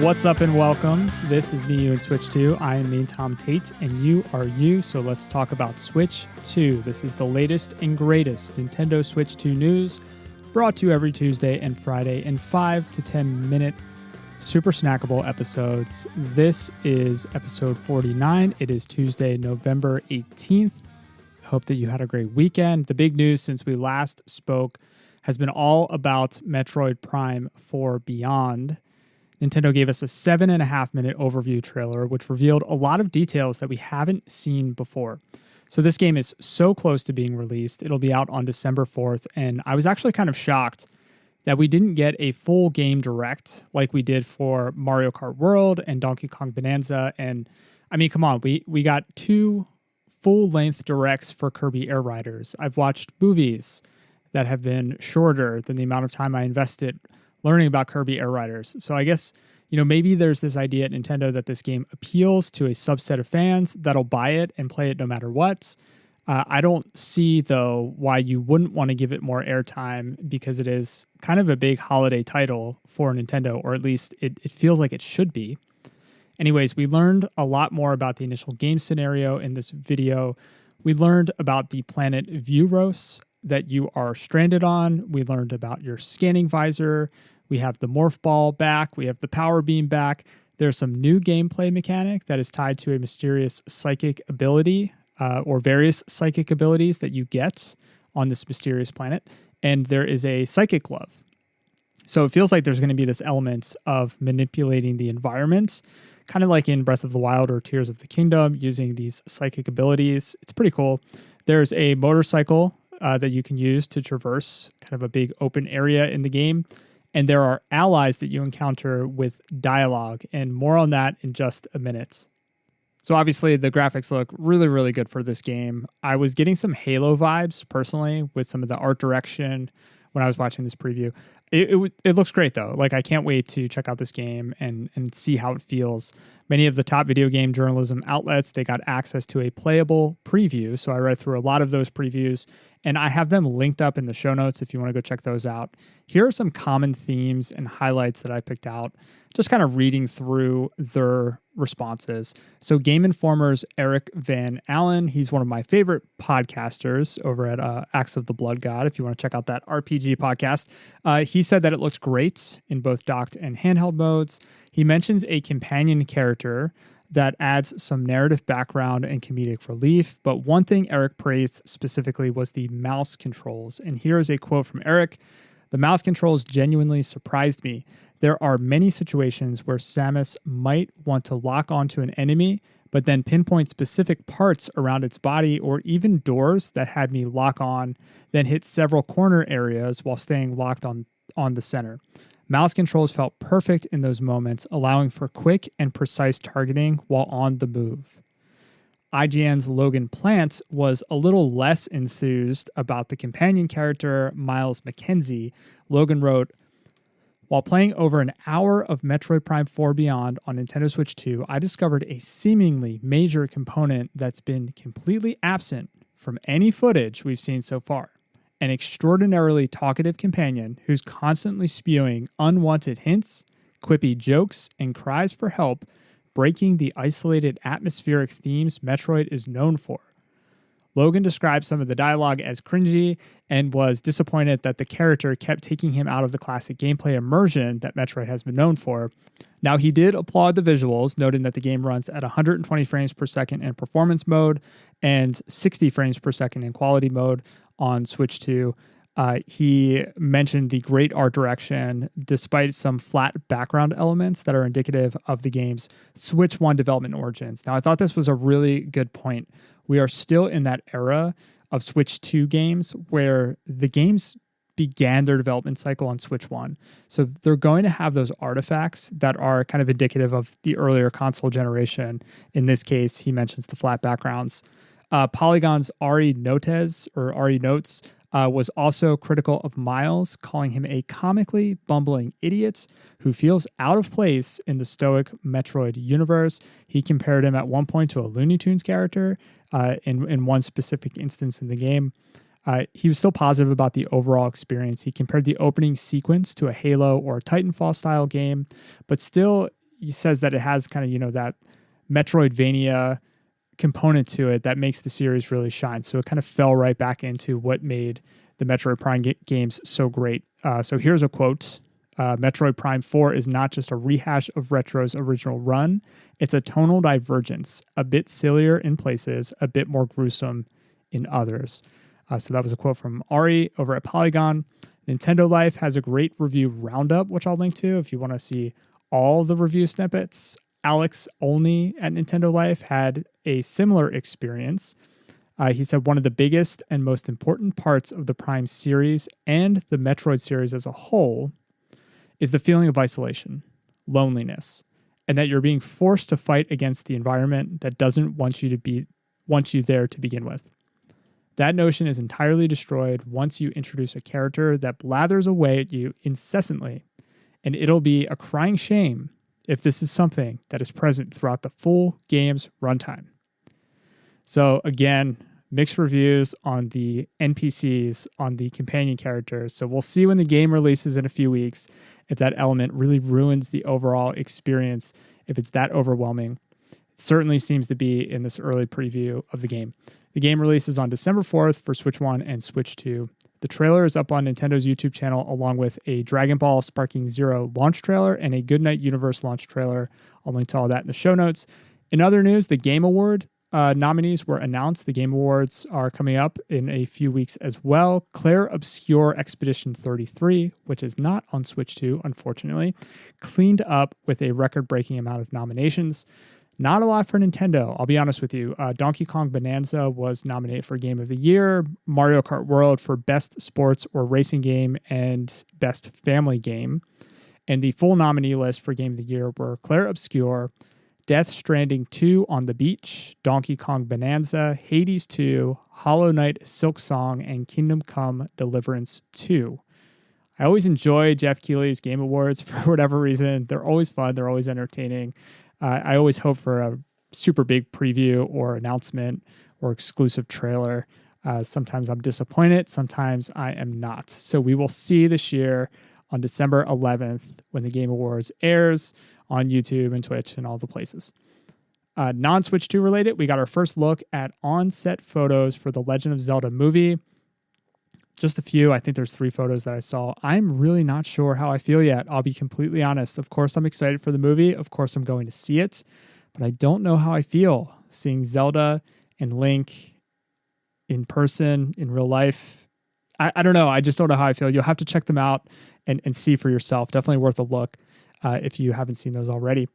What's up and welcome. This is Me, You, and Switch 2. I am me, Tom Tate, and you are you. So let's talk about Switch 2. This is the latest and greatest Nintendo Switch 2 news, brought to you every Tuesday and Friday in 5 to 10 minute super snackable episodes. This is episode 49. It is Tuesday, November 18th. Hope that you had a great weekend. The big news since we last spoke has been all about Metroid Prime 4 Beyond. Nintendo gave us a 7.5 minute overview trailer, which revealed a lot of details that we haven't seen before. So this game is so close to being released. It'll be out on December 4th, and I was actually kind of shocked that we didn't get a full game direct like we did for Mario Kart World and Donkey Kong Bonanza. And I mean, come on, we got 2 full-length directs for Kirby Air Riders. I've watched movies that have been shorter than the amount of time I invested learning about Kirby Air Riders. So I guess, maybe there's this idea at Nintendo that this game appeals to a subset of fans that'll buy it and play it no matter what. I don't see, though, why you wouldn't want to give it more airtime, because it is kind of a big holiday title for Nintendo, or at least it feels like it should be. Anyways, we learned a lot more about the initial game scenario in this video. We learned about the planet Vuros that you are stranded on. We learned about your scanning visor. We have the morph ball back. We have the power beam back. There's some new gameplay mechanic that is tied to a mysterious psychic ability or various psychic abilities that you get on this mysterious planet. And there is a psychic glove. So it feels like there's going to be this element of manipulating the environment, kind of like in Breath of the Wild or Tears of the Kingdom, using these psychic abilities. It's pretty cool. There's a motorcycle that you can use to traverse kind of a big open area in the game. And there are allies that you encounter with dialogue, and more on that in just a minute. So obviously the graphics look really, really good for this game. I was getting some Halo vibes personally with some of the art direction when I was watching this preview. It looks great though. Like, I can't wait to check out this game and see how it feels. Many of the top video game journalism outlets, they got access to a playable preview. So I read through a lot of those previews, and I have them linked up in the show notes if you want to go check those out. Here are some common themes and highlights that I picked out, just kind of reading through their responses. So Game Informer's Eric Van Allen, he's one of my favorite podcasters over at Axe of the Blood God, if you want to check out that RPG podcast. He said that it looks great in both docked and handheld modes. He mentions a companion character that adds some narrative background and comedic relief. But one thing Eric praised specifically was the mouse controls. And here is a quote from Eric. "The mouse controls genuinely surprised me. There are many situations where Samus might want to lock onto an enemy, but then pinpoint specific parts around its body or even doors that had me lock on, then hit several corner areas while staying locked on the center. Mouse controls felt perfect in those moments, allowing for quick and precise targeting while on the move." IGN's Logan Plant was a little less enthused about the companion character, Miles McKenzie. Logan wrote, "While playing over an hour of Metroid Prime 4 Beyond on Nintendo Switch 2, I discovered a seemingly major component that's been completely absent from any footage we've seen so far. An extraordinarily talkative companion who's constantly spewing unwanted hints, quippy jokes, and cries for help, breaking the isolated atmospheric themes Metroid is known for." Logan described some of the dialogue as cringy and was disappointed that the character kept taking him out of the classic gameplay immersion that Metroid has been known for. Now, he did applaud the visuals, noting that the game runs at 120 frames per second in performance mode and 60 frames per second in quality mode on Switch 2. He mentioned the great art direction, despite some flat background elements that are indicative of the game's Switch 1 development origins. Now, I thought this was a really good point. We are still in that era of Switch 2 games where the games began their development cycle on Switch 1. So they're going to have those artifacts that are kind of indicative of the earlier console generation. In this case, he mentions the flat backgrounds. Polygon's Ari Notes was also critical of Miles, calling him a comically bumbling idiot who feels out of place in the stoic Metroid universe. He compared him at one point to a Looney Tunes character in one specific instance in the game. He was still positive about the overall experience. He compared the opening sequence to a Halo or Titanfall style game, but still, he says that it has kind of, that Metroidvania component to it that makes the series really shine. So it kind of fell right back into what made the Metroid Prime games so great. So here's a quote. Metroid Prime 4 is not just a rehash of Retro's original run. It's a tonal divergence, a bit sillier in places, a bit more gruesome in others. So that was a quote from Ari over at Polygon. Nintendo Life has a great review roundup, which I'll link to if you want to see all the review snippets. Alex Olney at Nintendo Life had a similar experience. He said one of the biggest and most important parts of the Prime series and the Metroid series as a whole is the feeling of isolation, loneliness, and that you're being forced to fight against the environment that doesn't want you there to begin with. That notion is entirely destroyed once you introduce a character that blathers away at you incessantly, and it'll be a crying shame if this is something that is present throughout the full game's runtime. So again, mixed reviews on the NPCs, on the companion characters. So we'll see when the game releases in a few weeks if that element really ruins the overall experience, if it's that overwhelming. It certainly seems to be in this early preview of the game. The game releases on December 4th for Switch 1 and Switch 2. The trailer is up on Nintendo's YouTube channel, along with a Dragon Ball Sparking Zero launch trailer and a Goodnight Universe launch trailer. I'll link to all that in the show notes. In other news, the Game Award nominees were announced. The Game Awards are coming up in a few weeks as well. Claire Obscure Expedition 33, which is not on Switch 2, unfortunately, cleaned up with a record-breaking amount of nominations. Not a lot for Nintendo, I'll be honest with you. Donkey Kong Bonanza was nominated for Game of the Year, Mario Kart World for Best Sports or Racing Game and Best Family Game. And the full nominee list for Game of the Year were Claire Obscure, Death Stranding 2 on the Beach, Donkey Kong Bonanza, Hades 2, Hollow Knight Silk Song, and Kingdom Come Deliverance 2. I always enjoy Jeff Keighley's Game Awards for whatever reason. They're always fun. They're always entertaining. I always hope for a super big preview or announcement or exclusive trailer. Sometimes I'm disappointed. Sometimes I am not. So we will see this year on December 11th when the Game Awards airs on YouTube and Twitch and all the places. Non-Switch 2 related, we got our first look at on-set photos for the Legend of Zelda movie. Just a few. I think there's 3 photos that I saw. I'm really not sure how I feel yet. I'll be completely honest. Of course, I'm excited for the movie. Of course, I'm going to see it. But I don't know how I feel seeing Zelda and Link in person, in real life. I don't know. I just don't know how I feel. You'll have to check them out and see for yourself. Definitely worth a look if you haven't seen those already.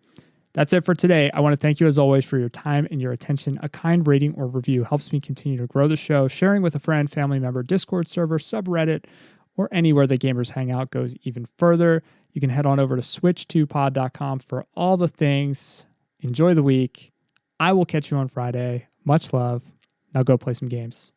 That's it for today. I want to thank you as always for your time and your attention. A kind rating or review helps me continue to grow the show. Sharing with a friend, family member, Discord server, subreddit, or anywhere that gamers hang out goes even further. You can head on over to switch2pod.com for all the things. Enjoy the week. I will catch you on Friday. Much love. Now go play some games.